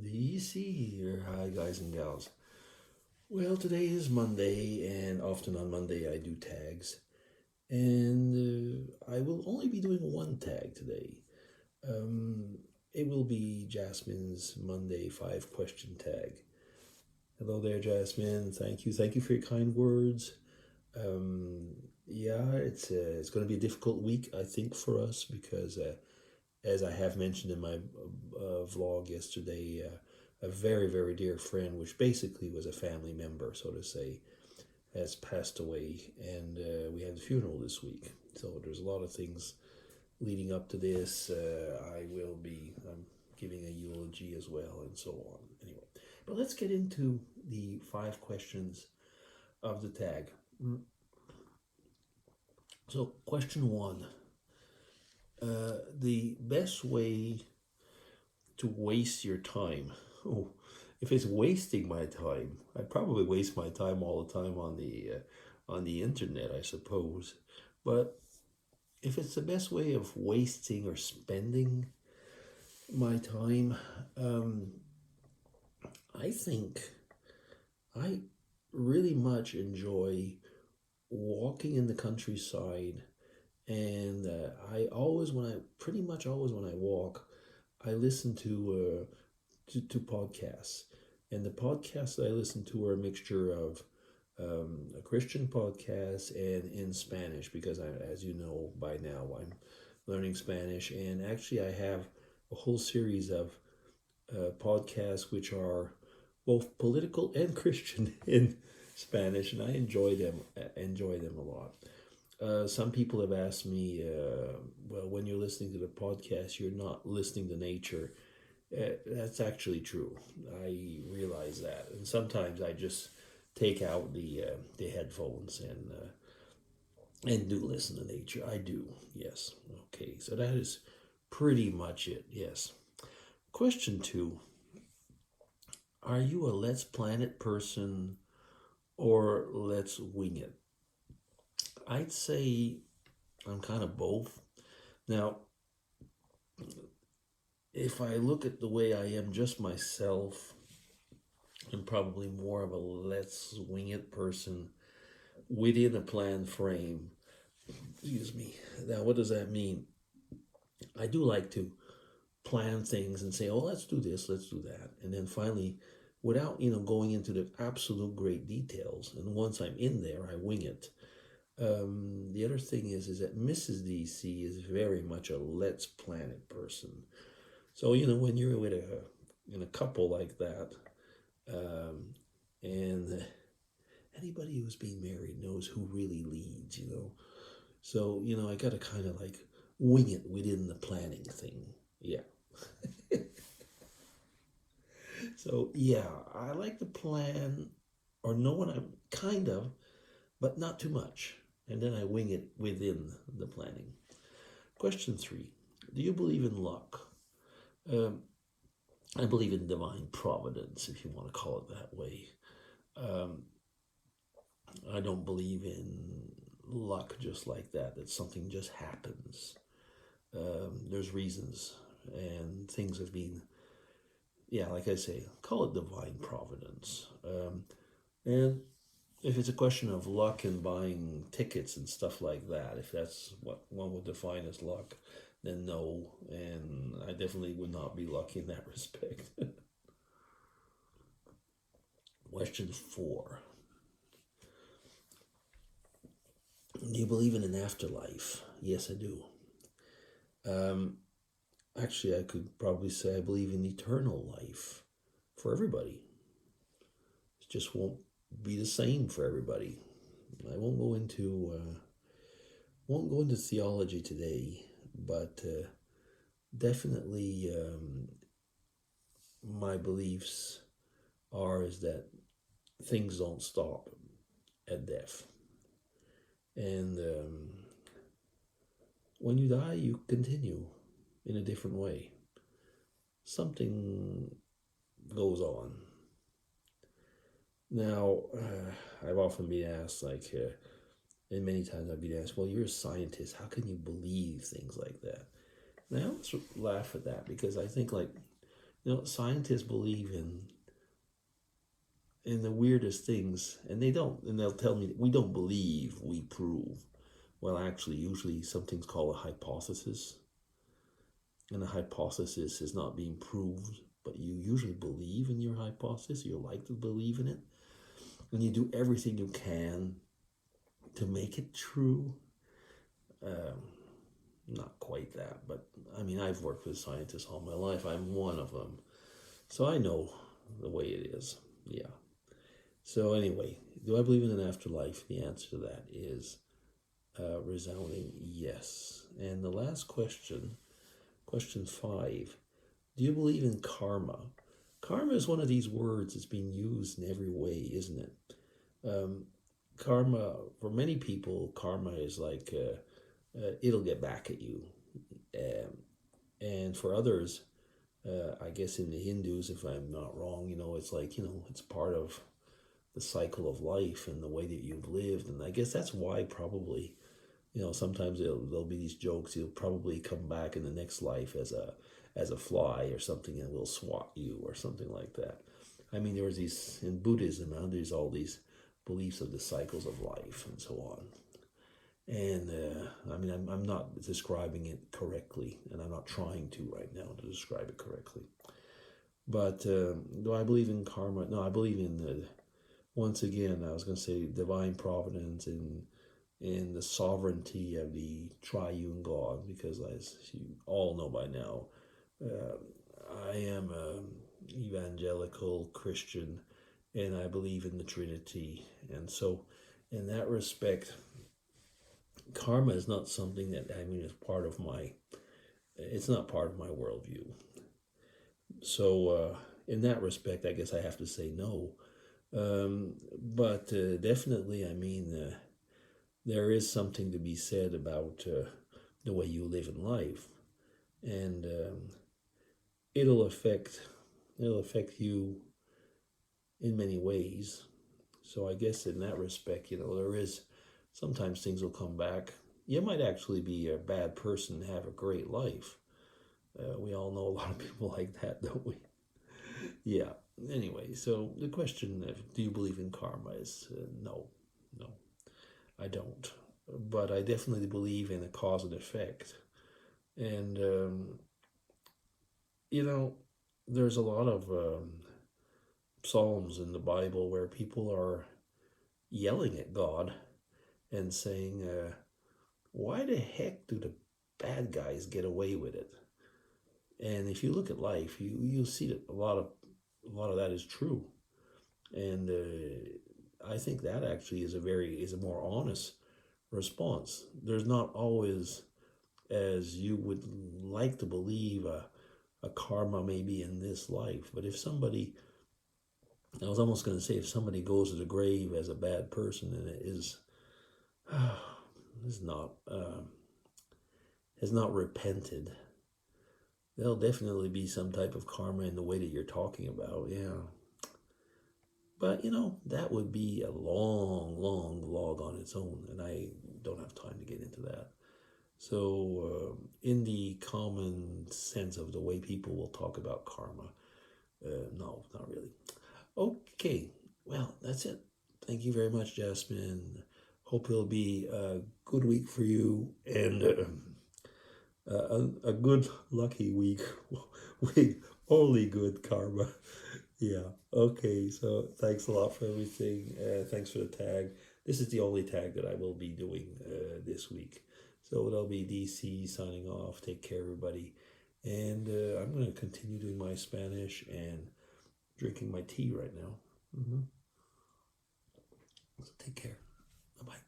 DC here. Hi, guys and gals. Well, today is Monday, and often on Monday I do tags. And I will only be doing one tag today. Um, it will be Jasmine's Monday 5 question tag. Hello there, Jasmine. Thank you. Thank you for your kind words. Um, yeah, it's going to be a difficult week, I think, for us because as I have mentioned in my vlog yesterday, a very dear friend, which basically was a family member, so to say, has passed away, and we had the funeral this week. So there's a lot of things leading up to this. I will be giving a eulogy as well, and so on. Anyway, but let's get into the 5 questions of the tag. So, question one. The best way to waste your time. Oh, if it's wasting my time, I probably waste my time all the time on the internet, I suppose. But if it's the best way of wasting or spending my time, um, I think I really much enjoy walking in the countryside, and I always, when I pretty much always when I walk, I listen to podcasts, and the podcasts that I listen to are a mixture of a Christian podcast and in Spanish because as you know by now, I'm learning Spanish, and actually I have a whole series of podcasts which are both political and Christian in Spanish, and I enjoy them a lot. Some people have asked me, well, when you're listening to the podcast, you're not listening to nature. That's actually true. I realize that, and sometimes I just take out the headphones and do listen to nature. I do, yes. Okay, so that is pretty much it. Yes. Question two: are you a let's plan it person or let's wing it? I'd say I'm kind of both. Now, if I look at the way I am just myself, I'm probably more of a let's wing it person within a planned frame. Excuse me. Now, what does that mean? I do like to plan things and say, oh, let's do this, let's do that. And then finally, without, going into the absolute great details, and once I'm in there, I wing it. The other thing is that Mrs. DC is very much a let's plan it person. So, when you're with in a couple like that, um, and anybody who's been married knows who really leads. So, I got to kind of like wing it within the planning thing. Yeah. So, yeah, I like to plan or know what I'm kind of, but not too much. And then I wing it within the planning. Question three: do you believe in luck? Um, I believe in divine providence, if you want to call it that way. Um, I don't believe in luck just like that something just happens. There's reasons, and things have been, yeah, like I say, call it divine providence. And if it's a question of luck and buying tickets and stuff like that, if that's what one would define as luck, then no, and I definitely would not be lucky in that respect. Question four: do you believe in an afterlife? Yes, I do. Um, Actually, I could probably say I believe in eternal life for everybody. It just won't be the same for everybody. I won't go into theology today, but definitely my beliefs are is that things don't stop at death, and when you die, you continue in a different way. Something goes on. Now, I've often been asked, and many times I've been asked, well, you're a scientist. How can you believe things like that? Now, I always laugh at that because I think, Scientists believe in the weirdest things, and they'll tell me we don't believe, we prove. Well, actually, usually something's called a hypothesis, and a hypothesis is not being proved, but you usually believe in your hypothesis, you like to believe in it, and you do everything you can to make it true. Um, Not quite that, but I mean, I've worked with scientists all my life. I'm one of them. So I know the way it is. Yeah. So, anyway, do I believe in an afterlife? The answer to that is resounding yes. And the last question, question 5, do you believe in karma? Karma is one of these words that's being used in every way, isn't it? Um, Karma, for many people, karma is like it'll get back at you. Um, and for others, I guess in the Hindus, if I'm not wrong, it's like, it's part of the cycle of life and the way that you've lived. And I guess that's why probably, sometimes there'll be these jokes. You'll probably come back in the next life as a fly or something, and will swat you or something like that. I mean, there was these in Buddhism. There's all these beliefs of the cycles of life and so on. And I mean, I'm not describing it correctly, and I'm not trying to right now to describe it correctly. But do I believe in karma? No, I believe in, once again, I was going to say divine providence and in the sovereignty of the triune God, because as you all know by now, I am an evangelical Christian, and I believe in the Trinity. And so, in that respect, karma is not something that is part of my. It's not part of my worldview. So, in that respect, I guess I have to say no. But definitely, there is something to be said about the way you live in life, and it'll affect you in many ways. So I guess in that respect, there is sometimes things will come back. You might actually be a bad person and have a great life. We all know a lot of people like that, don't we? Yeah. Anyway, so the question of do you believe in karma is no, no, I don't. But I definitely believe in a cause and effect. And, there's a lot of psalms in the Bible where people are yelling at God and saying, why the heck do the bad guys get away with it? And if you look at life, you see that a lot of that is true. And I think that actually is a more honest response. There's not always, as you would like to believe, a karma maybe in this life. But I was almost going to say, if somebody goes to the grave as a bad person and it is not has not repented, there'll definitely be some type of karma in the way that you're talking about. Yeah. But, that would be a long, long vlog on its own, and I don't have time to get into that. So, in the common sense of the way people will talk about karma, no, not really. Okay, well, that's it. Thank you very much, Jasmine. Hope it'll be a good week for you, and a good, lucky week with only good karma. Yeah. Okay. So thanks a lot for everything. Thanks for the tag. This is the only tag that I will be doing this week. So it'll be DC signing off. Take care, everybody. And I'm going to continue doing my Spanish and drinking my tea right now. So take care. Bye bye.